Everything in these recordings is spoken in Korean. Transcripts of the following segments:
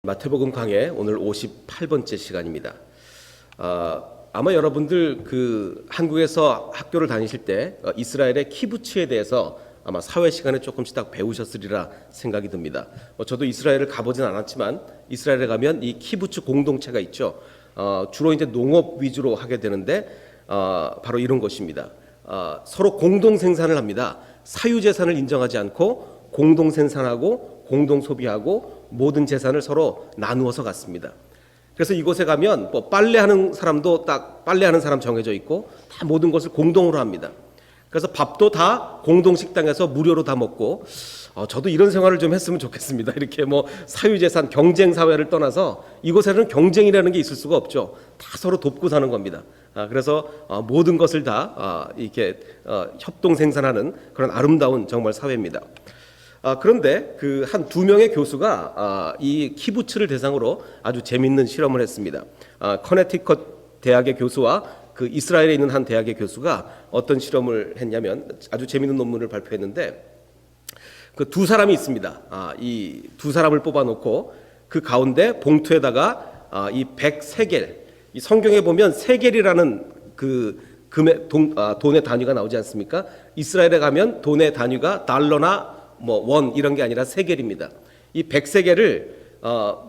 마태복음 강해 오늘 58번째 시간입니다. 아마 여러분들 한국에서 학교를 다니실 때 이스라엘의 키부츠에 대해서 아마 사회 시간에 조금씩 딱 배우셨으리라 생각이 듭니다. 저도 이스라엘을 가보진 않았지만 이스라엘에 가면 이 키부츠 공동체가 있죠. 주로 이제 농업 위주로 하게 되는데 바로 이런 것입니다. 서로 공동 생산을 합니다. 사유재산을 인정하지 않고 공동 생산하고 공동 소비하고 모든 재산을 서로 나누어서 갖습니다. 그래서 이곳에 가면 뭐 빨래하는 사람도 딱 빨래하는 사람 정해져 있고 다 모든 것을 공동으로 합니다. 그래서 밥도 다 공동 식당에서 무료로 다 먹고 저도 이런 생활을 좀 했으면 좋겠습니다. 이렇게 뭐 사유재산 경쟁 사회를 떠나서 이곳에는 경쟁이라는 게 있을 수가 없죠. 다 서로 돕고 사는 겁니다. 그래서 모든 것을 다 이렇게 협동 생산하는 그런 아름다운 정말 사회입니다. 그런데 한 두 명의 교수가 이 키부츠를 대상으로 아주 재밌는 실험을 했습니다. 커네티컷 대학의 교수와 이스라엘에 있는 한 대학의 교수가 어떤 실험을 했냐면 아주 재밌는 논문을 발표했는데 두 사람이 있습니다. 이 두 사람을 뽑아놓고 그 가운데 봉투에다가 이 100세겔, 이 성경에 보면 세겔이라는 돈의 단위가 나오지 않습니까? 이스라엘에 가면 돈의 단위가 달러나 원 이런 게 아니라 세겔입니다. 이 100세겔을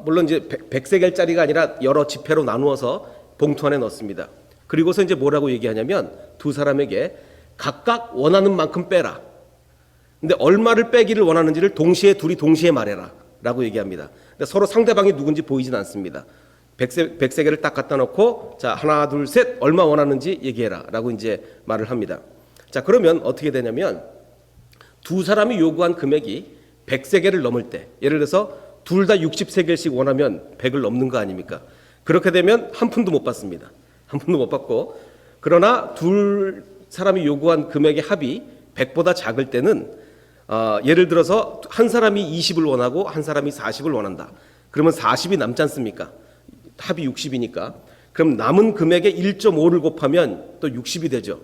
물론 이제 100세겔짜리가 아니라 여러 지폐로 나누어서 봉투 안에 넣습니다. 그리고서 이제 뭐라고 얘기하냐면 두 사람에게 각각 원하는 만큼 빼라. 근데 얼마를 빼기를 원하는지를 둘이 동시에 말해라 라고 얘기합니다. 근데 서로 상대방이 누군지 보이진 않습니다. 100세겔을 딱 갖다 놓고 자 하나 둘 셋 얼마 원하는지 얘기해라 라고 이제 말을 합니다. 자 그러면 어떻게 되냐면 두 사람이 요구한 금액이 100세겔을 넘을 때, 예를 들어서 둘 다 60세겔씩 원하면 100을 넘는 거 아닙니까? 그렇게 되면 한 푼도 못 받습니다. 한 푼도 못 받고, 그러나 둘 사람이 요구한 금액의 합이 100보다 작을 때는 예를 들어서 한 사람이 20을 원하고 한 사람이 40을 원한다. 그러면 40이 남지 않습니까? 합이 60이니까. 그럼 남은 금액의 1.5를 곱하면 또 60이 되죠.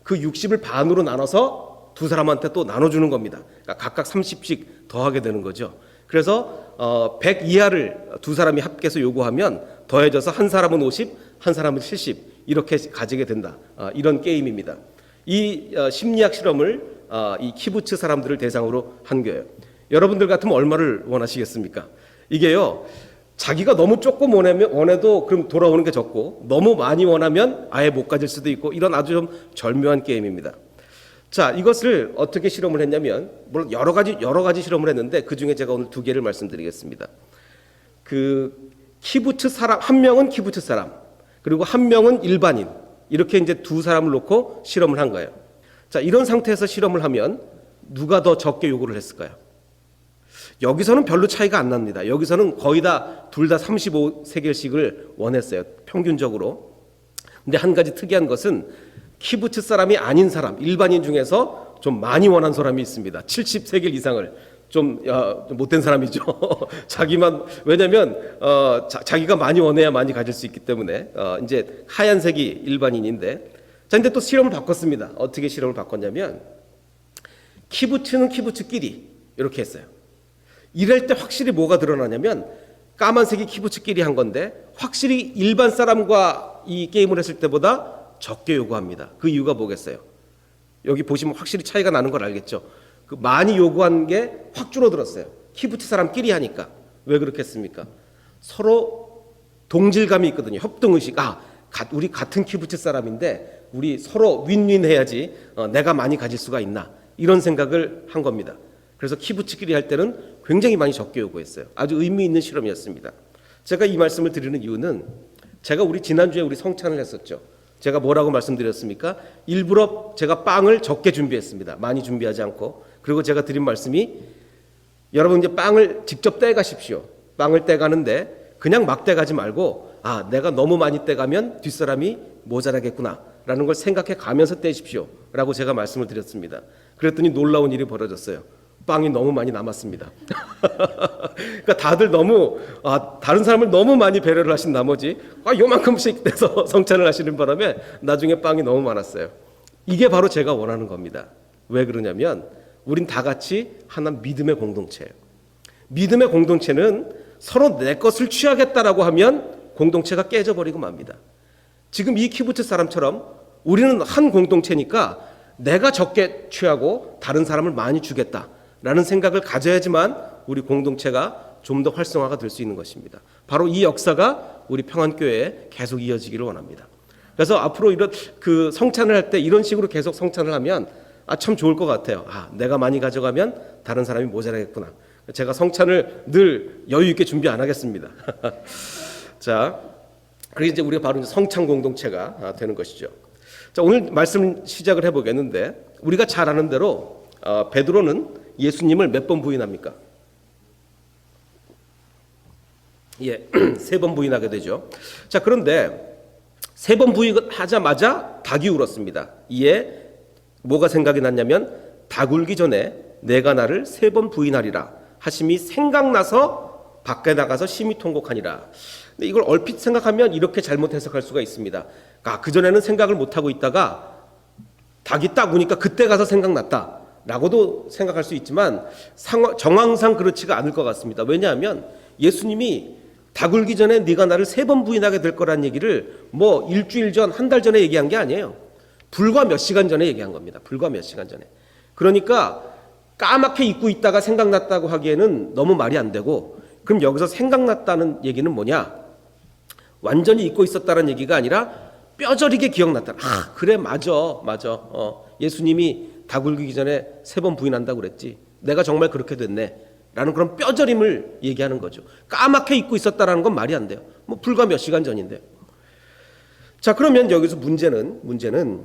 그 60을 반으로 나눠서 두 사람한테 또 나눠주는 겁니다. 그러니까 각각 30씩 더하게 되는 거죠. 그래서 100 이하를 두 사람이 합계해서 요구하면 더해져서 한 사람은 50, 한 사람은 70 이렇게 가지게 된다. 이런 게임입니다. 이 심리학 실험을 이 키부츠 사람들을 대상으로 한 거예요. 여러분들 같으면 얼마를 원하시겠습니까? 이게요. 자기가 너무 조금 원해도 그럼 돌아오는 게 적고 너무 많이 원하면 아예 못 가질 수도 있고 이런 아주 좀 절묘한 게임입니다. 자, 이것을 어떻게 실험을 했냐면 물론 여러 가지 실험을 했는데 그 중에 제가 오늘 두 개를 말씀드리겠습니다. 키부츠 사람 한 명은 키부츠 사람 그리고 한 명은 일반인 이렇게 이제 두 사람을 놓고 실험을 한 거예요. 자, 이런 상태에서 실험을 하면 누가 더 적게 요구를 했을까요? 여기서는 별로 차이가 안 납니다. 여기서는 거의 둘 다 35세겔씩을 원했어요. 평균적으로. 근데 한 가지 특이한 것은 키부츠 사람이 아닌 사람, 일반인 중에서 좀 많이 원한 사람이 있습니다. 70세겔 이상을 좀 못된 사람이죠. 왜냐면 자기가 많이 원해야 많이 가질 수 있기 때문에 이제 하얀색이 일반인인데 자, 근데 또 실험을 바꿨습니다. 어떻게 실험을 바꿨냐면 키부츠는 키부츠끼리 이렇게 했어요. 이럴 때 확실히 뭐가 드러나냐면 까만색이 키부츠끼리 한 건데 확실히 일반 사람과 이 게임을 했을 때보다 적게 요구합니다. 그 이유가 뭐겠어요? 여기 보시면 확실히 차이가 나는 걸 알겠죠? 많이 요구한 게 확 줄어들었어요. 키부츠 사람끼리 하니까. 왜 그렇겠습니까? 서로 동질감이 있거든요. 협동의식. 우리 같은 키부츠 사람인데 우리 서로 윈윈 해야지 내가 많이 가질 수가 있나. 이런 생각을 한 겁니다. 그래서 키부츠끼리 할 때는 굉장히 많이 적게 요구했어요. 아주 의미 있는 실험이었습니다. 제가 이 말씀을 드리는 이유는 우리 지난주에 우리 성찬을 했었죠. 제가 뭐라고 말씀드렸습니까? 일부러 제가 빵을 적게 준비했습니다. 많이 준비하지 않고. 그리고 제가 드린 말씀이 여러분 이제 빵을 직접 떼가십시오. 빵을 떼가는데 그냥 막 떼가지 말고 내가 너무 많이 떼가면 뒷사람이 모자라겠구나 라는 걸 생각해 가면서 떼십시오 라고 제가 말씀을 드렸습니다. 그랬더니 놀라운 일이 벌어졌어요. 빵이 너무 많이 남았습니다. 그러니까 다들 너무 다른 사람을 너무 많이 배려를 하신 나머지 요만큼씩 떼서 성찬을 하시는 바람에 나중에 빵이 너무 많았어요. 이게 바로 제가 원하는 겁니다. 왜 그러냐면 우린 다 같이 하나 믿음의 공동체예요. 믿음의 공동체는 서로 내 것을 취하겠다라고 하면 공동체가 깨져버리고 맙니다. 지금 이 키부츠 사람처럼 우리는 한 공동체니까 내가 적게 취하고 다른 사람을 많이 주겠다라는 생각을 가져야지만 우리 공동체가 좀 더 활성화가 될 수 있는 것입니다. 바로 이 역사가 우리 평안교회에 계속 이어지기를 원합니다. 그래서 앞으로 이런 그 성찬을 할 때 이런 식으로 계속 성찬을 하면 참 좋을 것 같아요. 내가 많이 가져가면 다른 사람이 모자라겠구나. 제가 성찬을 늘 여유 있게 준비 안 하겠습니다. 자, 그래서 이제 우리가 바로 성찬 공동체가 되는 것이죠. 자, 오늘 말씀 시작을 해보겠는데 우리가 잘 아는 대로 베드로는 예수님을 몇 번 부인합니까? 예, 3번 부인하게 되죠. 자, 그런데 3번 부인하자마자 닭이 울었습니다. 이에 뭐가 생각이 났냐면 닭 울기 전에 내가 나를 3번 부인하리라 하심이 생각나서 밖에 나가서 심히 통곡하니라. 근데 이걸 얼핏 생각하면 이렇게 잘못 해석할 수가 있습니다. 그전에는 생각을 못하고 있다가 닭이 딱 우니까 그때 가서 생각났다 라고도 생각할 수 있지만 정황상 그렇지가 않을 것 같습니다. 왜냐하면 예수님이 닭 울기 전에 네가 나를 3번 부인하게 될 거란 얘기를 뭐 일주일 전, 한 달 전에 얘기한 게 아니에요. 불과 몇 시간 전에 얘기한 겁니다. 불과 몇 시간 전에. 그러니까 까맣게 잊고 있다가 생각났다고 하기에는 너무 말이 안 되고, 그럼 여기서 생각났다는 얘기는 뭐냐? 완전히 잊고 있었다는 얘기가 아니라 뼈저리게 기억났다. 그래, 맞아. 예수님이 닭 울기 전에 3번 부인한다고 그랬지. 내가 정말 그렇게 됐네. 라는 그런 뼈저림을 얘기하는 거죠. 까맣게 잊고 있었다라는 건 말이 안 돼요. 뭐 불과 몇 시간 전인데. 자, 그러면 여기서 문제는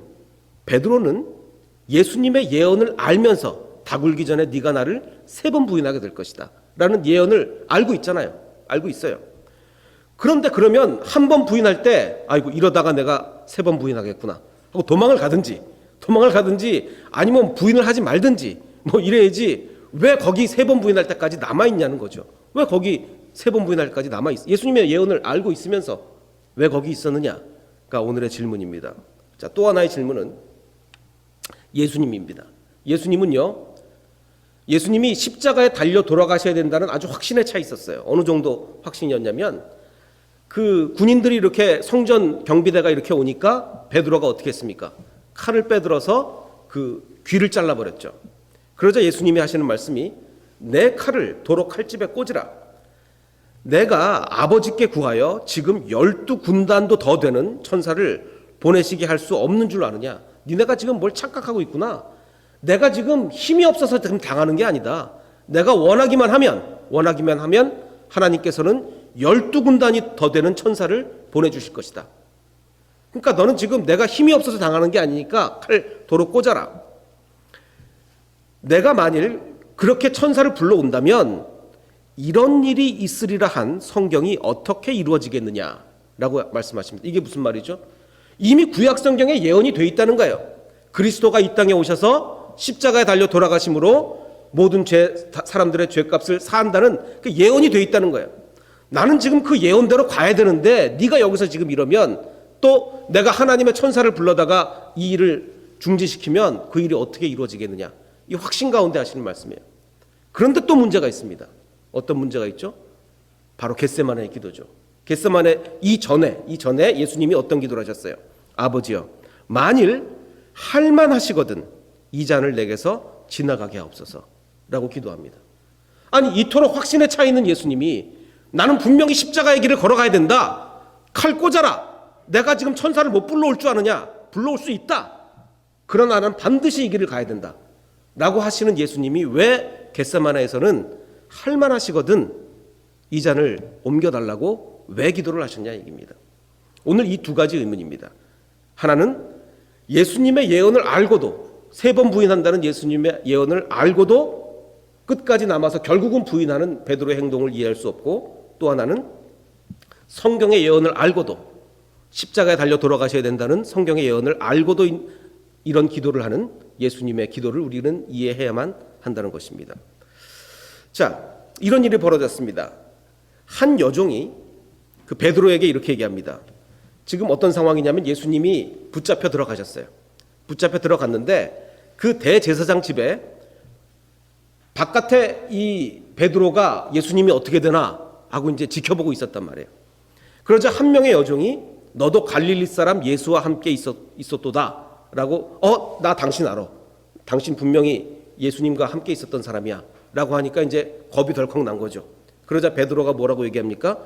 베드로는 예수님의 예언을 알면서 닭 울기 전에 네가 나를 3번 부인하게 될 것이다 라는 예언을 알고 있잖아요. 알고 있어요. 그런데 그러면 한 번 부인할 때 아이고 이러다가 내가 3번 부인하겠구나 하고 도망을 가든지 아니면 부인을 하지 말든지 뭐 이래야지. 왜 거기 3번 부인할 때까지 남아있냐는 거죠. 왜 거기 3번 부인할 때까지 남아있어? 예수님의 예언을 알고 있으면서 왜 거기 있었느냐가 오늘의 질문입니다. 자, 또 하나의 질문은 예수님입니다. 예수님이 십자가에 달려 돌아가셔야 된다는 아주 확신에 차 있었어요. 어느 정도 확신이었냐면 그 군인들이 이렇게 성전 경비대가 이렇게 오니까 베드로가 어떻게 했습니까? 칼을 빼들어서 그 귀를 잘라버렸죠. 그러자 예수님이 하시는 말씀이 내 칼을 도로 칼집에 꽂으라. 내가 아버지께 구하여 지금 12군단도 더 되는 천사를 보내시게 할 수 없는 줄 아느냐. 니네가 지금 뭘 착각하고 있구나. 내가 지금 힘이 없어서 지금 당하는 게 아니다. 내가 원하기만 하면 하나님께서는 12군단이 더 되는 천사를 보내주실 것이다. 그러니까 너는 지금 내가 힘이 없어서 당하는 게 아니니까 칼 도로 꽂아라. 내가 만일 그렇게 천사를 불러온다면 이런 일이 있으리라 한 성경이 어떻게 이루어지겠느냐라고 말씀하십니다. 이게 무슨 말이죠? 이미 구약 성경에 예언이 돼 있다는 거예요. 그리스도가 이 땅에 오셔서 십자가에 달려 돌아가심으로 모든 사람들의 죄값을 사한다는 그 예언이 돼 있다는 거예요. 나는 지금 그 예언대로 가야 되는데 네가 여기서 지금 이러면 또 내가 하나님의 천사를 불러다가 이 일을 중지시키면 그 일이 어떻게 이루어지겠느냐. 이 확신 가운데 하시는 말씀이에요. 그런데 또 문제가 있습니다. 어떤 문제가 있죠? 바로 겟세마네의 기도죠. 겟세마네 이전에 예수님이 어떤 기도를 하셨어요? 아버지여, 만일 할만하시거든 이 잔을 내게서 지나가게 하옵소서라고 기도합니다. 아니 이토록 확신에 차 있는 예수님이 나는 분명히 십자가의 길을 걸어가야 된다. 칼 꽂아라. 내가 지금 천사를 못 불러올 줄 아느냐? 불러올 수 있다. 그러나 나는 반드시 이 길을 가야 된다. 라고 하시는 예수님이 왜 겟세마네에서는 할만하시거든 이 잔을 옮겨달라고 왜 기도를 하셨냐 얘기입니다. 오늘 이 두 가지 의문입니다. 하나는 예수님의 예언을 알고도 3번 부인한다는 예수님의 예언을 알고도 끝까지 남아서 결국은 부인하는 베드로의 행동을 이해할 수 없고, 또 하나는 성경의 예언을 알고도 십자가에 달려 돌아가셔야 된다는 성경의 예언을 알고도 이런 기도를 하는 예수님의 기도를 우리는 이해해야만 한다는 것입니다. 자, 이런 일이 벌어졌습니다. 한 여종이 그 베드로에게 이렇게 얘기합니다. 지금 어떤 상황이냐면 예수님이 붙잡혀 들어가셨어요. 붙잡혀 들어갔는데 그 대제사장 집에 바깥에 이 베드로가 예수님이 어떻게 되나 하고 이제 지켜보고 있었단 말이에요. 그러자 한 명의 여종이 너도 갈릴리 사람 예수와 함께 있었도다 라고 나 당신 알아. 당신 분명히 예수님과 함께 있었던 사람이야 라고 하니까 이제 겁이 덜컥 난 거죠. 그러자 베드로가 뭐라고 얘기합니까?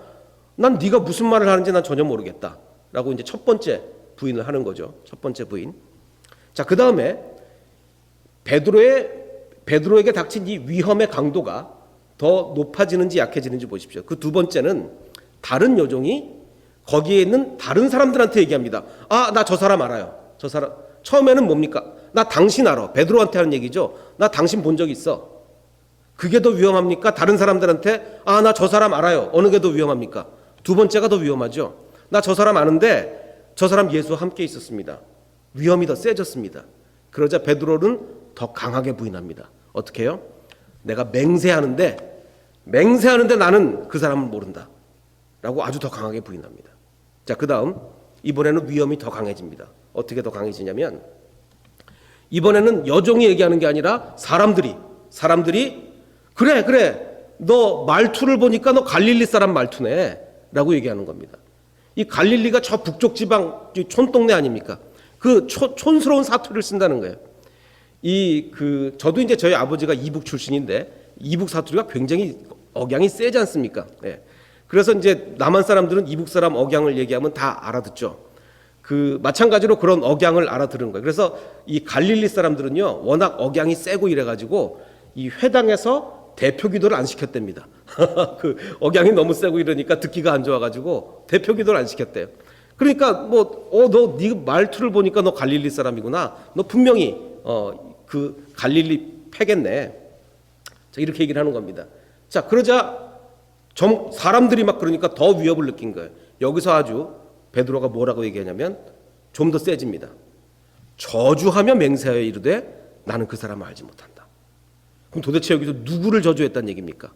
난 네가 무슨 말을 하는지 난 전혀 모르겠다 라고 이제 첫 번째 부인을 하는 거죠. 첫 번째 부인. 자, 그 다음에 베드로에게 닥친 이 위험의 강도가 더 높아지는지 약해지는지 보십시오. 그 두 번째는 다른 여종이 거기에 있는 다른 사람들한테 얘기합니다. 나 저 사람 알아요. 저 사람. 처음에는 뭡니까? 나 당신 알아. 베드로한테 하는 얘기죠. 나 당신 본 적 있어. 그게 더 위험합니까? 다른 사람들한테 나 저 사람 알아요. 어느 게 더 위험합니까? 두 번째가 더 위험하죠. 나 저 사람 아는데 저 사람 예수와 함께 있었습니다. 위험이 더 세졌습니다. 그러자 베드로는 더 강하게 부인합니다. 어떻게 해요? 내가 맹세하는데 나는 그 사람을 모른다 라고 아주 더 강하게 부인합니다. 자, 그 다음 이번에는 위험이 더 강해집니다. 어떻게 더 강해지냐면 이번에는 여종이 얘기하는 게 아니라 사람들이 그래 너 말투를 보니까 너 갈릴리 사람 말투네 라고 얘기하는 겁니다. 이 갈릴리가 저 북쪽 지방 촌동네 아닙니까? 그 촌스러운 사투리를 쓴다는 거예요. 저도 이제 저희 아버지가 이북 출신인데 이북 사투리가 굉장히 억양이 세지 않습니까? 네. 그래서 이제 남한 사람들은 이북 사람 억양을 얘기하면 다 알아듣죠. 마찬가지로 그런 억양을 알아들은 거예요. 그래서 이 갈릴리 사람들은요, 워낙 억양이 세고 이래가지고 이 회당에서 대표 기도를 안 시켰답니다. 그 억양이 너무 세고 이러니까 듣기가 안 좋아가지고 대표 기도를 안 시켰대요. 그러니까 너 네 말투를 보니까 너 갈릴리 사람이구나. 너 분명히 그 갈릴리 패겠네. 자, 이렇게 얘기를 하는 겁니다. 자, 그러자 사람들이 막 그러니까 더 위협을 느낀 거예요. 여기서 아주 베드로가 뭐라고 얘기하냐면 좀 더 세집니다. 저주하며 맹세하여 이르되 나는 그 사람을 알지 못한다. 그럼 도대체 여기서 누구를 저주했다는 얘기입니까?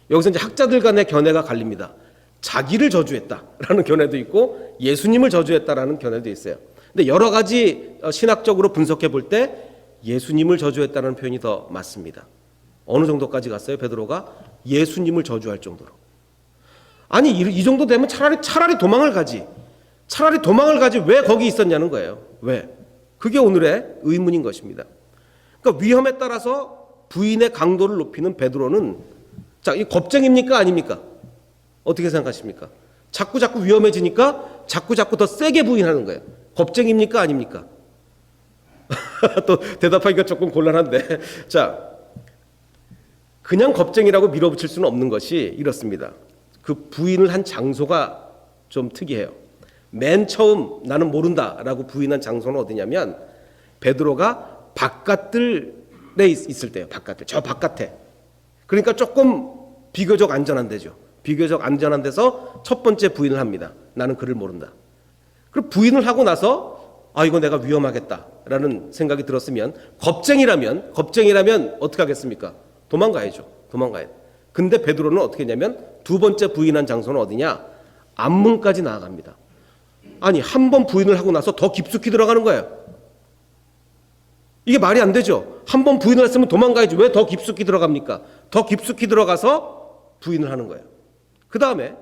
여기서 이제 학자들 간의 견해가 갈립니다. 자기를 저주했다라는 견해도 있고 예수님을 저주했다라는 견해도 있어요. 근데 여러 가지 신학적으로 분석해 볼 때 예수님을 저주했다는 표현이 더 맞습니다. 어느 정도까지 갔어요? 베드로가 예수님을 저주할 정도로. 아니 이 정도 되면 차라리 도망을 가지. 차라리 도망을 가지 왜 거기 있었냐는 거예요. 왜? 그게 오늘의 의문인 것입니다. 그러니까 위험에 따라서 부인의 강도를 높이는 베드로는 이 겁쟁입니까 아닙니까? 어떻게 생각하십니까? 자꾸 위험해지니까 자꾸 더 세게 부인하는 거예요. 겁쟁입니까 아닙니까? 또 대답하기가 조금 곤란한데 자, 그냥 겁쟁이라고 밀어붙일 수는 없는 것이 이렇습니다. 그 부인을 한 장소가 좀 특이해요. 맨 처음 나는 모른다라고 부인한 장소는 어디냐면 베드로가 바깥들에 있을 때요. 저 바깥에. 그러니까 조금 비교적 안전한 데죠. 비교적 안전한 데서 첫 번째 부인을 합니다. 나는 그를 모른다. 그리고 부인을 하고 나서 이거 내가 위험하겠다라는 생각이 들었으면 겁쟁이라면 어떻게 하겠습니까? 도망가야죠. 근데 베드로는 어떻게 했냐면 두 번째 부인한 장소는 어디냐? 앞문까지 나아갑니다. 아니 한 번 부인을 하고 나서 더 깊숙이 들어가는 거예요. 이게 말이 안 되죠. 한 번 부인을 했으면 도망가야지 왜 더 깊숙이 들어갑니까? 더 깊숙이 들어가서 부인을 하는 거예요. 그 다음에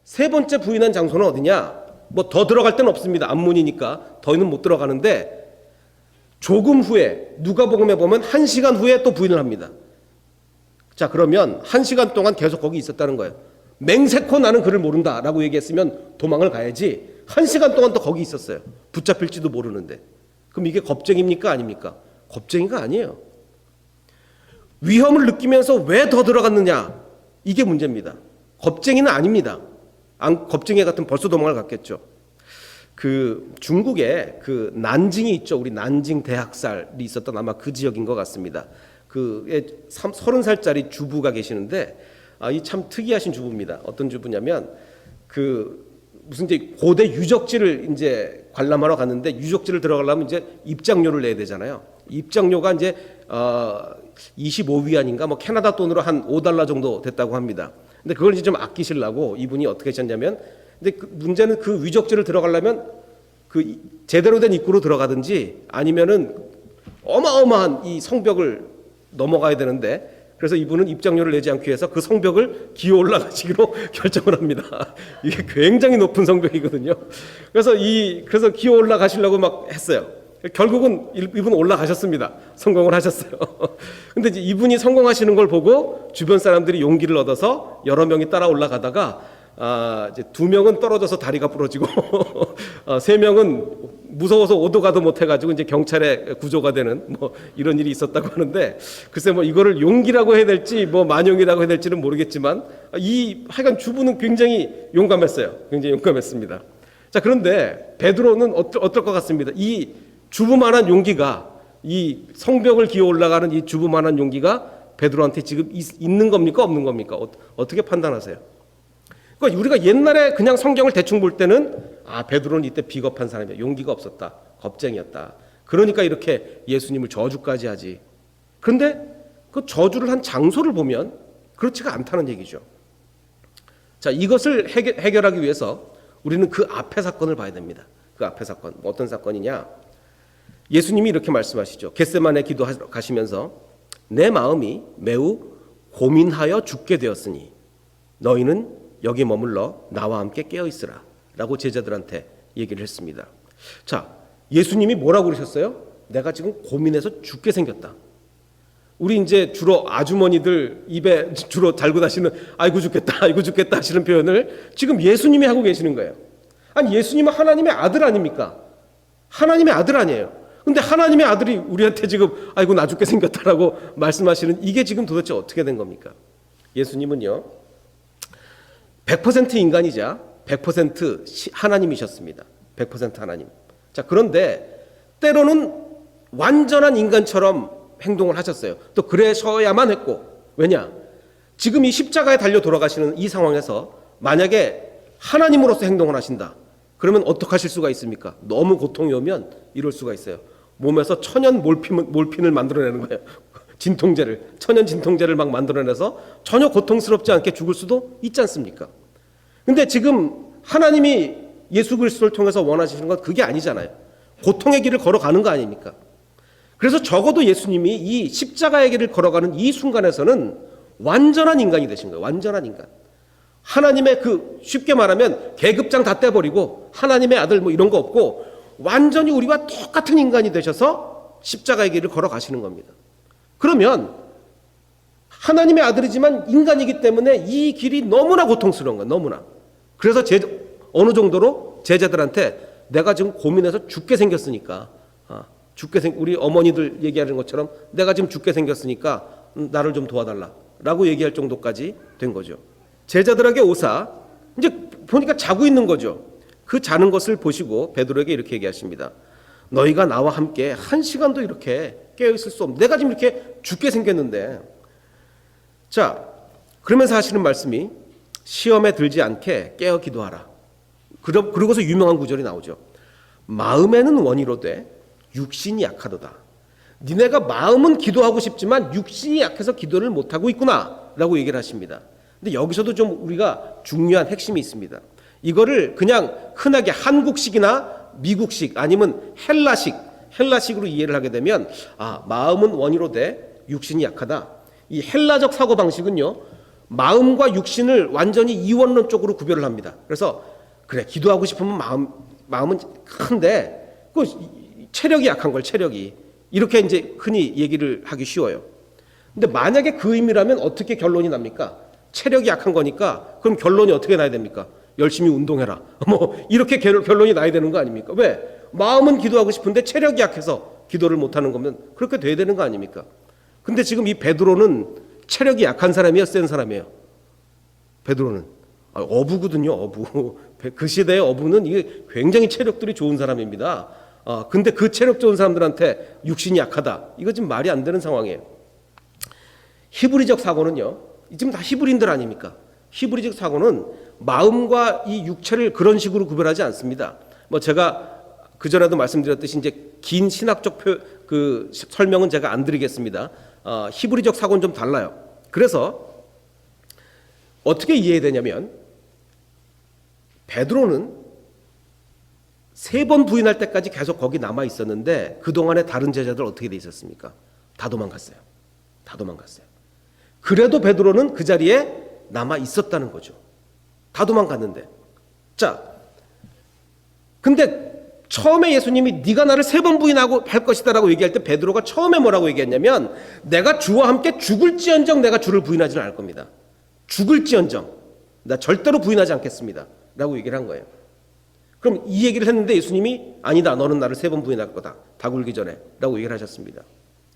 세 번째 부인한 장소는 어디냐? 더 들어갈 데는 없습니다. 앞문이니까 더는 못 들어가는데 조금 후에 누가복음에 보면 1시간 후에 또 부인을 합니다. 자, 그러면 1시간 동안 계속 거기 있었다는 거예요. 맹세코 나는 그를 모른다라고 얘기했으면 도망을 가야지 1시간 동안 또 거기 있었어요. 붙잡힐지도 모르는데. 그럼 이게 겁쟁입니까 아닙니까? 겁쟁이가 아니에요. 위험을 느끼면서 왜 더 들어갔느냐? 이게 문제입니다. 겁쟁이는 아닙니다. 겁쟁이 같으면 벌써 도망을 갔겠죠. 중국에 난징이 있죠. 우리 난징 대학살이 있었던 아마 그 지역인 것 같습니다. 30살짜리 주부가 계시는데 이 참 특이하신 주부입니다. 어떤 주부냐면 무슨 이제 고대 유적지를 이제 관람하러 갔는데 유적지를 들어가려면 이제 입장료를 내야 되잖아요. 입장료가 이제 25위안인가 캐나다 돈으로 한 $5 정도 됐다고 합니다. 근데 그걸 이제 좀 아끼시려고 이분이 어떻게 하셨냐면 근데 문제는 그 유적지를 들어가려면 제대로 된 입구로 들어가든지 아니면은 어마어마한 이 성벽을 넘어가야 되는데 그래서 이분은 입장료를 내지 않기 위해서 그 성벽을 기어 올라가시기로 결정을 합니다. 이게 굉장히 높은 성벽이거든요. 그래서 기어 올라가시려고 막 했어요. 결국은 이분 올라가셨습니다. 성공을 하셨어요. 근데 이제 이분이 성공하시는 걸 보고 주변 사람들이 용기를 얻어서 여러 명이 따라 올라가다가 이제 2명은 떨어져서 다리가 부러지고 3명은 무서워서 오도 가도 못 해가지고 이제 경찰에 구조가 되는 뭐 이런 일이 있었다고 하는데, 글쎄 뭐 이거를 용기라고 해야 될지 뭐 만용이라고 해야 될지는 모르겠지만 하여간 주부는 굉장히 용감했어요. 굉장히 용감했습니다. 자, 그런데 베드로는 어떨 것 같습니다. 이 주부만한 용기가, 이 성벽을 기어 올라가는 이 주부만한 용기가 베드로한테 지금 있는 겁니까 없는 겁니까? 어떻게 판단하세요? 그러니까 우리가 옛날에 그냥 성경을 대충 볼 때는 베드로는 이때 비겁한 사람이야. 용기가 없었다. 겁쟁이였다. 그러니까 이렇게 예수님을 저주까지 하지. 그런데 그 저주를 한 장소를 보면 그렇지가 않다는 얘기죠. 자, 이것을 해결하기 위해서 우리는 그 앞의 사건을 봐야 됩니다. 그 앞의 사건. 어떤 사건이냐? 예수님이 이렇게 말씀하시죠. 겟세마네 기도하러 가시면서 내 마음이 매우 고민하여 죽게 되었으니 너희는 여기 머물러 나와 함께 깨어 있으라 라고 제자들한테 얘기를 했습니다. 자, 예수님이 뭐라고 그러셨어요? 내가 지금 고민해서 죽게 생겼다. 우리 이제 주로 아주머니들 입에 주로 달고 다시는 아이고 죽겠다 하시는 표현을 지금 예수님이 하고 계시는 거예요. 아니, 예수님은 하나님의 아들 아닙니까? 하나님의 아들 아니에요. 근데 하나님의 아들이 우리한테 지금 아이고 나 죽게 생겼다라고 말씀하시는, 이게 지금 도대체 어떻게 된 겁니까? 예수님은요 100% 인간이자 100% 하나님이셨습니다. 100% 하나님. 자, 그런데 때로는 완전한 인간처럼 행동을 하셨어요. 또 그러셔야만 했고, 왜냐? 지금 이 십자가에 달려 돌아가시는 이 상황에서 만약에 하나님으로서 행동을 하신다. 그러면 어떻게 하실 수가 있습니까? 너무 고통이 오면 이럴 수가 있어요. 몸에서 천연 몰핀을 만들어내는 거예요. 천연 진통제를 막 만들어내서 전혀 고통스럽지 않게 죽을 수도 있지 않습니까? 근데 지금 하나님이 예수 그리스도를 통해서 원하시는 건 그게 아니잖아요. 고통의 길을 걸어가는 거 아닙니까? 그래서 적어도 예수님이 이 십자가의 길을 걸어가는 이 순간에서는 완전한 인간이 되신 거예요. 완전한 인간. 하나님의 쉽게 말하면 계급장 다 떼버리고 하나님의 아들 뭐 이런 거 없고 완전히 우리와 똑같은 인간이 되셔서 십자가의 길을 걸어가시는 겁니다. 그러면 하나님의 아들이지만 인간이기 때문에 이 길이 너무나 고통스러운 거예요. 너무나. 그래서 어느 정도로 제자들한테 내가 지금 고민해서 죽게 생겼으니까 우리 어머니들 얘기하는 것처럼 내가 지금 죽게 생겼으니까 나를 좀 도와달라 라고 얘기할 정도까지 된 거죠. 제자들에게 오사 이제 보니까 자고 있는 거죠. 그 자는 것을 보시고 베드로에게 이렇게 얘기하십니다. 너희가 나와 함께 1시간도 이렇게 깨어있을 수 없는, 내가 지금 이렇게 죽게 생겼는데. 자, 그러면서 하시는 말씀이 시험에 들지 않게 깨어 기도하라. 그러고서 유명한 구절이 나오죠. 마음에는 원이로되 육신이 약하도다. 니네가 마음은 기도하고 싶지만 육신이 약해서 기도를 못하고 있구나 라고 얘기를 하십니다. 근데 여기서도 좀 우리가 중요한 핵심이 있습니다. 이거를 그냥 흔하게 한국식이나 미국식 아니면 헬라식으로 이해를 하게 되면 마음은 원이로되 육신이 약하다. 이 헬라적 사고방식은요 마음과 육신을 완전히 이원론 쪽으로 구별을 합니다. 그래서 그래 기도하고 싶으면 마음은 큰데 그 체력이 약한 걸 체력이 이렇게 이제 흔히 얘기를 하기 쉬워요. 근데 만약에 그 의미라면 어떻게 결론이 납니까? 체력이 약한 거니까 그럼 결론이 어떻게 나야 됩니까? 열심히 운동해라. 뭐 이렇게 결론이 나야 되는 거 아닙니까? 왜? 마음은 기도하고 싶은데 체력이 약해서 기도를 못하는 거면 그렇게 돼야 되는 거 아닙니까? 근데 지금 이 베드로는 체력이 약한 사람이에요? 센 사람이에요? 베드로는 어부거든요. 어부. 그 시대의 어부는 이게 굉장히 체력들이 좋은 사람입니다. 근데 그 체력 좋은 사람들한테 육신이 약하다. 이거 지금 말이 안 되는 상황이에요. 히브리적 사고는요. 지금 다 히브리인들 아닙니까? 히브리적 사고는 마음과 이 육체를 그런 식으로 구별하지 않습니다. 뭐 제가 그전에도 말씀드렸듯이 이제 긴 신학적 설명은 제가 안 드리겠습니다. 히브리적 사고는 좀 달라요. 그래서 어떻게 이해해야 되냐면 베드로는 3번 부인할 때까지 계속 거기 남아 있었는데 그동안에 다른 제자들 어떻게 돼 있었습니까? 다 도망갔어요. 그래도 베드로는 그 자리에 남아 있었다는 거죠. 다 도망갔는데. 자, 근데 처음에 예수님이 네가 나를 3번 부인하고 할 것이다 라고 얘기할 때 베드로가 처음에 뭐라고 얘기했냐면 내가 주와 함께 죽을지언정 내가 주를 부인하지는 않을 겁니다. 죽을지언정 나 절대로 부인하지 않겠습니다 라고 얘기를 한 거예요. 그럼 이 얘기를 했는데 예수님이 아니다 너는 나를 3번 부인할 거다 다 굴기 전에 라고 얘기를 하셨습니다.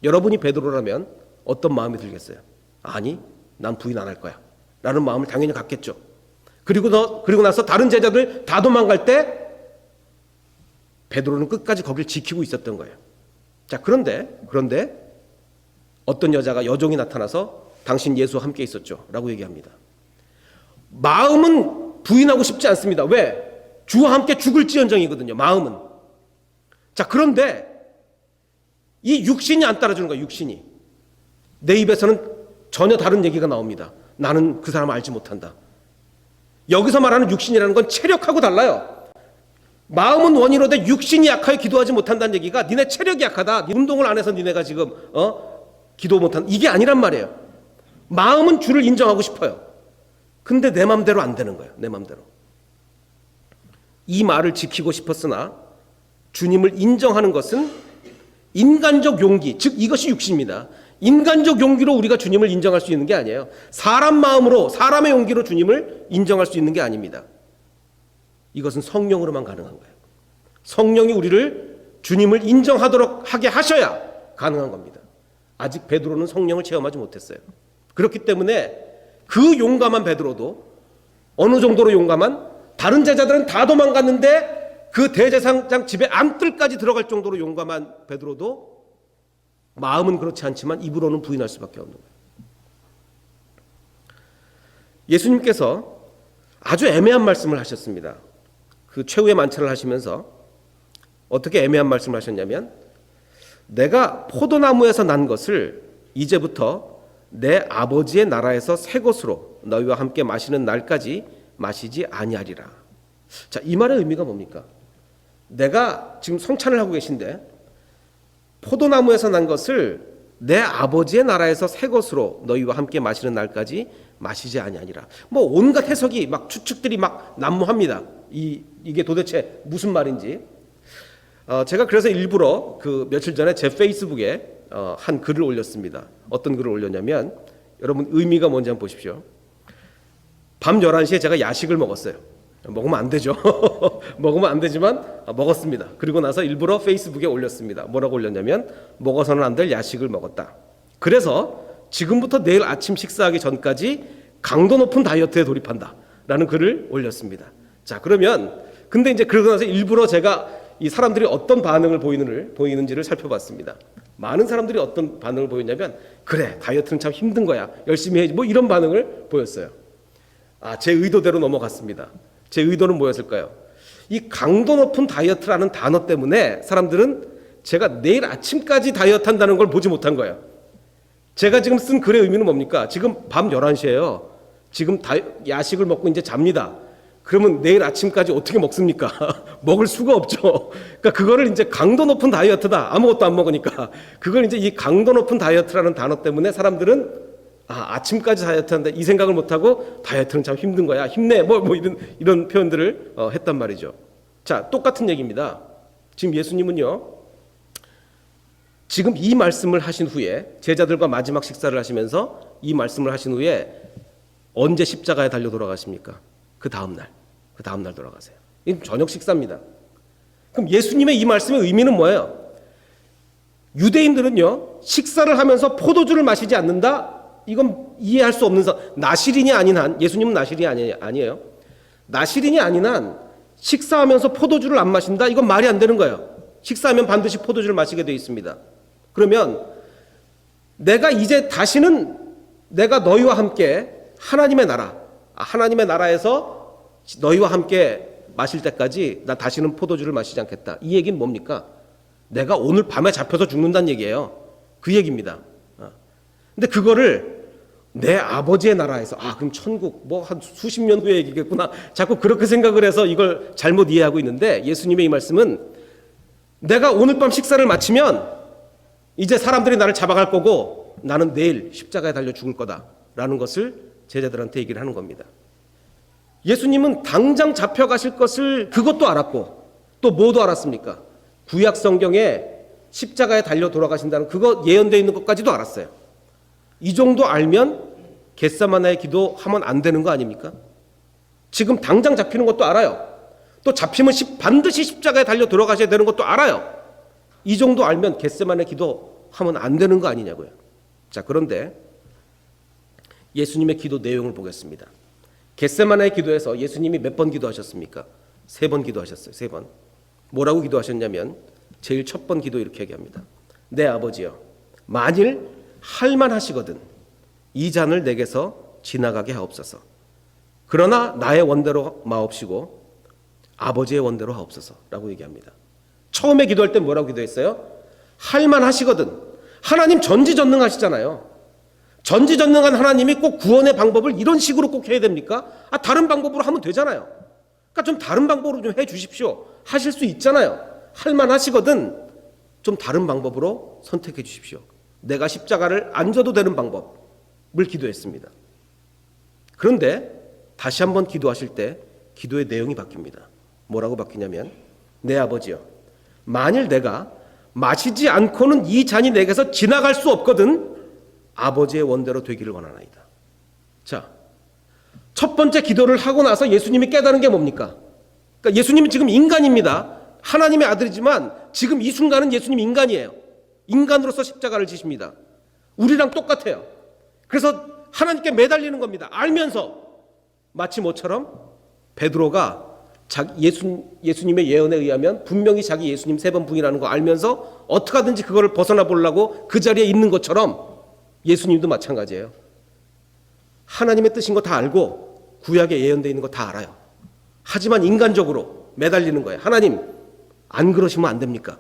여러분이 베드로라면 어떤 마음이 들겠어요? 아니 난 부인 안 할 거야 라는 마음을 당연히 갖겠죠. 그리고 나서 다른 제자들 다 도망갈 때 베드로는 끝까지 거길 지키고 있었던 거예요. 자, 그런데 어떤 여종이 나타나서 당신 예수와 함께 있었죠 라고 얘기합니다. 마음은 부인하고 싶지 않습니다. 왜? 주와 함께 죽을지언정이거든요. 마음은. 자, 그런데 이 육신이 안 따라주는 거예요. 육신이. 내 입에서는 전혀 다른 얘기가 나옵니다. 나는 그 사람을 알지 못한다. 여기서 말하는 육신이라는 건 체력하고 달라요. 마음은 원이로되 육신이 약하여 기도하지 못한다는 얘기가 니네 체력이 약하다. 운동을 안 해서 니네가 지금 기도 못한다. 이게 아니란 말이에요. 마음은 주를 인정하고 싶어요. 근데 내 맘대로 안 되는 거예요. 내 맘대로. 이 말을 지키고 싶었으나 주님을 인정하는 것은 인간적 용기, 즉 이것이 육신입니다. 인간적 용기로 우리가 주님을 인정할 수 있는 게 아니에요. 사람 마음으로, 사람의 용기로 주님을 인정할 수 있는 게 아닙니다. 이것은 성령으로만 가능한 거예요. 성령이 우리를 주님을 인정하도록 하게 하셔야 가능한 겁니다. 아직 베드로는 성령을 체험하지 못했어요. 그렇기 때문에 그 용감한 베드로도 어느 정도로 용감한 다른 제자들은 다 도망갔는데 그 대제사장 집에 안뜰까지 들어갈 정도로 용감한 베드로도 마음은 그렇지 않지만 입으로는 부인할 수밖에 없는 거예요. 예수님께서 아주 애매한 말씀을 하셨습니다. 그 최후의 만찬을 하시면서 어떻게 애매한 말씀을 하셨냐면 내가 포도나무에서 난 것을 이제부터 내 아버지의 나라에서 새 것으로 너희와 함께 마시는 날까지 마시지 아니하리라. 자, 이 말의 의미가 뭡니까? 내가 지금 성찬을 하고 계신데 포도나무에서 난 것을 내 아버지의 나라에서 새 것으로 너희와 함께 마시는 날까지 마시지 아니하니라. 뭐 온갖 해석이 막 추측들이 막 난무합니다. 이게 도대체 무슨 말인지. 제가 그래서 일부러 그 며칠 전에 제 페이스북에 한 글을 올렸습니다. 어떤 글을 올렸냐면 여러분 의미가 뭔지 한번 보십시오. 밤 11시에 제가 야식을 먹었어요. 먹으면 안 되죠. 먹으면 안 되지만 먹었습니다. 그리고 나서 일부러 페이스북에 올렸습니다. 뭐라고 올렸냐면 먹어서는 안 될 야식을 먹었다. 그래서 지금부터 내일 아침 식사하기 전까지 강도 높은 다이어트에 돌입한다 라는 글을 올렸습니다. 자, 그러면 근데 이제 그러고 나서 일부러 제가 이 사람들이 어떤 반응을 보이는지를 살펴봤습니다. 많은 사람들이 어떤 반응을 보였냐면 그래 다이어트는 참 힘든 거야 열심히 해야지 뭐 이런 반응을 보였어요. 제 의도대로 넘어갔습니다. 제 의도는 뭐였을까요? 이 강도 높은 다이어트라는 단어 때문에 사람들은 제가 내일 아침까지 다이어트 한다는 걸 보지 못한 거예요. 제가 지금 쓴 글의 의미는 뭡니까? 지금 밤 11시에요. 지금 야식을 먹고 이제 잡니다. 그러면 내일 아침까지 어떻게 먹습니까? 먹을 수가 없죠. 그러니까 그거를 이제 강도 높은 다이어트다. 아무것도 안 먹으니까. 그걸 이제 이 강도 높은 다이어트라는 단어 때문에 사람들은 아침까지 다이어트 한다 이 생각을 못하고 다이어트는 참 힘든 거야 힘내 뭐 이런 표현들을 했단 말이죠. 자, 똑같은 얘기입니다. 지금 예수님은요 지금 이 말씀을 하신 후에 제자들과 마지막 식사를 하시면서 이 말씀을 하신 후에 언제 십자가에 달려 돌아가십니까? 그 다음날 돌아가세요. 이 저녁 식사입니다. 그럼 예수님의 이 말씀의 의미는 뭐예요? 유대인들은요 식사를 하면서 포도주를 마시지 않는다 이건 이해할 수 없는 나실인이 아닌 한 예수님은 나실이 아니에요. 나실인이 아닌 한 식사하면서 포도주를 안 마신다 이건 말이 안 되는 거예요. 식사하면 반드시 포도주를 마시게 되어 있습니다. 그러면 내가 이제 다시는 내가 너희와 함께 하나님의 나라에서 너희와 함께 마실 때까지 나 다시는 포도주를 마시지 않겠다. 이 얘기는 뭡니까? 내가 오늘 밤에 잡혀서 죽는다는 얘기예요. 그 얘기입니다. 근데 그거를 내 아버지의 나라에서 그럼 천국 뭐 한 수십 년 후의 얘기겠구나 자꾸 그렇게 생각을 해서 이걸 잘못 이해하고 있는데 예수님의 이 말씀은 내가 오늘 밤 식사를 마치면 이제 사람들이 나를 잡아갈 거고 나는 내일 십자가에 달려 죽을 거다 라는 것을 제자들한테 얘기를 하는 겁니다. 예수님은 당장 잡혀가실 것을 그것도 알았고 또 뭐도 알았습니까? 구약 성경에 십자가에 달려 돌아가신다는 그거 예언되어 있는 것까지도 알았어요. 이 정도 알면 겟세마네의 기도하면 안 되는 거 아닙니까? 지금 당장 잡히는 것도 알아요. 또 잡히면 반드시 십자가에 달려 돌아가셔야 되는 것도 알아요. 이 정도 알면 겟세마네 기도하면 안 되는 거 아니냐고요. 자, 그런데 예수님의 기도 내용을 보겠습니다. 겟세마네 기도에서 예수님이 몇 번 기도하셨습니까? 3번 기도하셨어요. 3번. 뭐라고 기도하셨냐면 제일 첫 번 기도 이렇게 얘기합니다. 내 아버지여, 만일 할만하시거든 이 잔을 내게서 지나가게 하옵소서. 그러나 나의 원대로 마옵시고 아버지의 원대로 하옵소서 라고 얘기합니다. 처음에 기도할 때 뭐라고 기도했어요? 할만하시거든. 하나님 전지전능하시잖아요. 전지전능한 하나님이 꼭 구원의 방법을 이런 식으로 꼭 해야 됩니까? 다른 방법으로 하면 되잖아요. 그러니까 좀 다른 방법으로 좀 해 주십시오. 하실 수 있잖아요. 할만하시거든 좀 다른 방법으로 선택해 주십시오. 내가 십자가를 안 져도 되는 방법을 기도했습니다. 그런데 다시 한번 기도하실 때 기도의 내용이 바뀝니다. 뭐라고 바뀌냐면 내 아버지여, 만일 내가 마시지 않고는 이 잔이 내게서 지나갈 수 없거든 아버지의 원대로 되기를 원하나이다. 자, 첫 번째 기도를 하고 나서 예수님이 깨달은 게 뭡니까? 그러니까 예수님은 지금 인간입니다. 하나님의 아들이지만 지금 이 순간은 예수님 인간이에요. 인간으로서 십자가를 지십니다. 우리랑 똑같아요. 그래서 하나님께 매달리는 겁니다. 알면서 마치 뭐처럼 베드로가 예수님의 예언에 의하면 분명히 자기 예수님 3번 부인하는 거 알면서 어떻게 하든지 그거를 벗어나 보려고 그 자리에 있는 것처럼 예수님도 마찬가지예요. 하나님의 뜻인 거 다 알고 구약에 예언되어 있는 거 다 알아요. 하지만 인간적으로 매달리는 거예요. 하나님 안 그러시면 안 됩니까?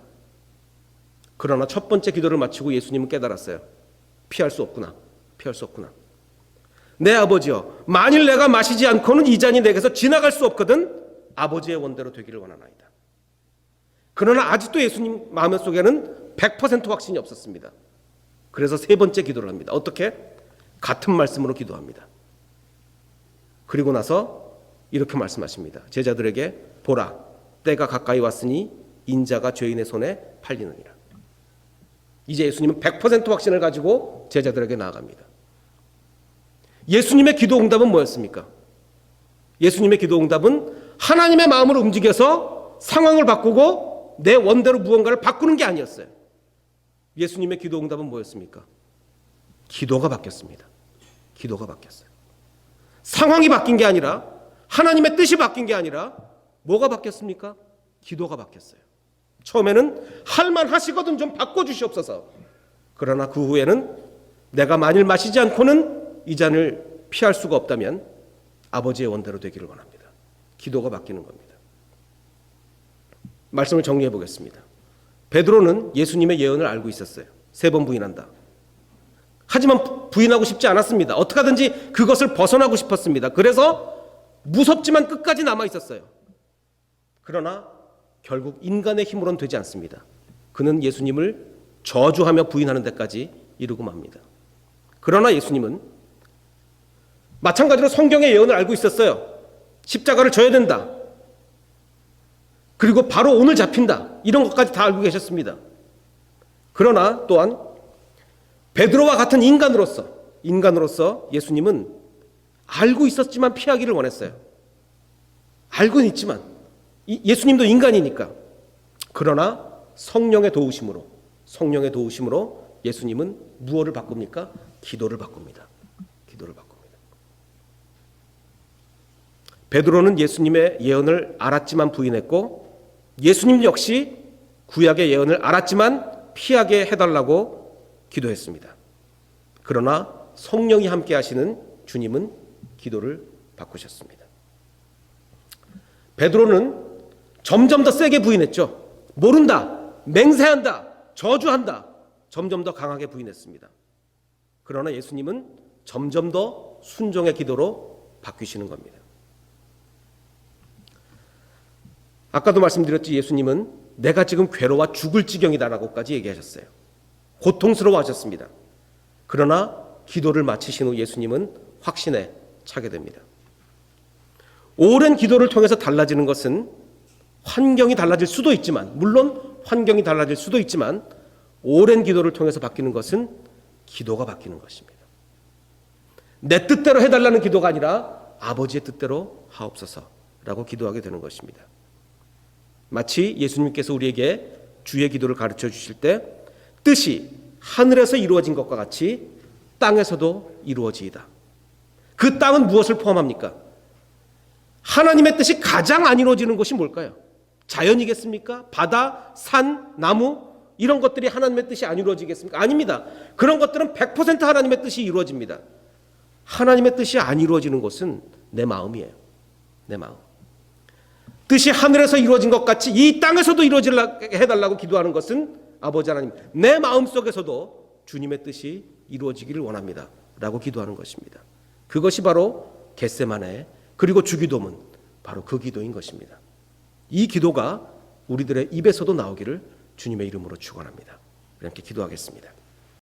그러나 첫 번째 기도를 마치고 예수님은 깨달았어요. 피할 수 없구나. 피할 수 없구나. 내 아버지여, 만일 내가 마시지 않고는 이 잔이 내게서 지나갈 수 없거든 아버지의 원대로 되기를 원하나이다. 그러나 아직도 예수님 마음속에는 100% 확신이 없었습니다. 그래서 3번째 기도를 합니다. 어떻게? 같은 말씀으로 기도합니다. 그리고 나서 이렇게 말씀하십니다. 제자들에게 보라, 때가 가까이 왔으니 인자가 죄인의 손에 팔리느니라. 이제 예수님은 100% 확신을 가지고 제자들에게 나아갑니다. 예수님의 기도 응답은 뭐였습니까? 예수님의 기도 응답은 하나님의 마음을 움직여서 상황을 바꾸고 내 원대로 무언가를 바꾸는 게 아니었어요. 예수님의 기도 응답은 뭐였습니까? 기도가 바뀌었습니다. 기도가 바뀌었어요. 상황이 바뀐 게 아니라 하나님의 뜻이 바뀐 게 아니라 뭐가 바뀌었습니까? 기도가 바뀌었어요. 처음에는 할만하시거든 좀 바꿔주시옵소서. 그러나 그 후에는 내가 만일 마시지 않고는 이 잔을 피할 수가 없다면 아버지의 원대로 되기를 원합니다. 기도가 바뀌는 겁니다. 말씀을 정리해 보겠습니다. 베드로는 예수님의 예언을 알고 있었어요. 3번 부인한다. 하지만 부인하고 싶지 않았습니다. 어떻게 하든지 그것을 벗어나고 싶었습니다. 그래서 무섭지만 끝까지 남아 있었어요. 그러나 결국 인간의 힘으로는 되지 않습니다. 그는 예수님을 저주하며 부인하는 데까지 이르고 맙니다. 그러나 예수님은 마찬가지로 성경의 예언을 알고 있었어요. 십자가를 져야 된다. 그리고 바로 오늘 잡힌다. 이런 것까지 다 알고 계셨습니다. 그러나 또한 베드로와 같은 인간으로서 예수님은 알고 있었지만 피하기를 원했어요. 알고는 있지만 예수님도 인간이니까. 그러나 성령의 도우심으로 예수님은 무엇을 바꿉니까? 기도를 바꿉니다. 기도를 바꿉니다. 베드로는 예수님의 예언을 알았지만 부인했고 예수님 역시 구약의 예언을 알았지만 피하게 해달라고 기도했습니다. 그러나 성령이 함께 하시는 주님은 기도를 바꾸셨습니다. 베드로는 점점 더 세게 부인했죠. 모른다, 맹세한다, 저주한다. 점점 더 강하게 부인했습니다. 그러나 예수님은 점점 더 순종의 기도로 바뀌시는 겁니다. 아까도 말씀드렸지 예수님은 내가 지금 괴로워 죽을 지경이다라고까지 얘기하셨어요. 고통스러워하셨습니다. 그러나 기도를 마치신 후 예수님은 확신에 차게 됩니다. 오랜 기도를 통해서 달라지는 것은 환경이 달라질 수도 있지만, 물론 환경이 달라질 수도 있지만, 오랜 기도를 통해서 바뀌는 것은 기도가 바뀌는 것입니다. 내 뜻대로 해달라는 기도가 아니라 아버지의 뜻대로 하옵소서라고 기도하게 되는 것입니다. 마치 예수님께서 우리에게 주의 기도를 가르쳐 주실 때 뜻이 하늘에서 이루어진 것과 같이 땅에서도 이루어지이다. 그 땅은 무엇을 포함합니까? 하나님의 뜻이 가장 안 이루어지는 곳이 뭘까요? 자연이겠습니까? 바다, 산, 나무 이런 것들이 하나님의 뜻이 안 이루어지겠습니까? 아닙니다. 그런 것들은 100% 하나님의 뜻이 이루어집니다. 하나님의 뜻이 안 이루어지는 곳은 내 마음이에요. 내 마음. 뜻이 하늘에서 이루어진 것 같이 이 땅에서도 이루어지게 해달라고 기도하는 것은 아버지 하나님, 내 마음속에서도 주님의 뜻이 이루어지기를 원합니다 라고 기도하는 것입니다. 그것이 바로 겟세마네 그리고 주기도문, 바로 그 기도인 것입니다. 이 기도가 우리들의 입에서도 나오기를 주님의 이름으로 축원합니다. 이렇게 기도하겠습니다.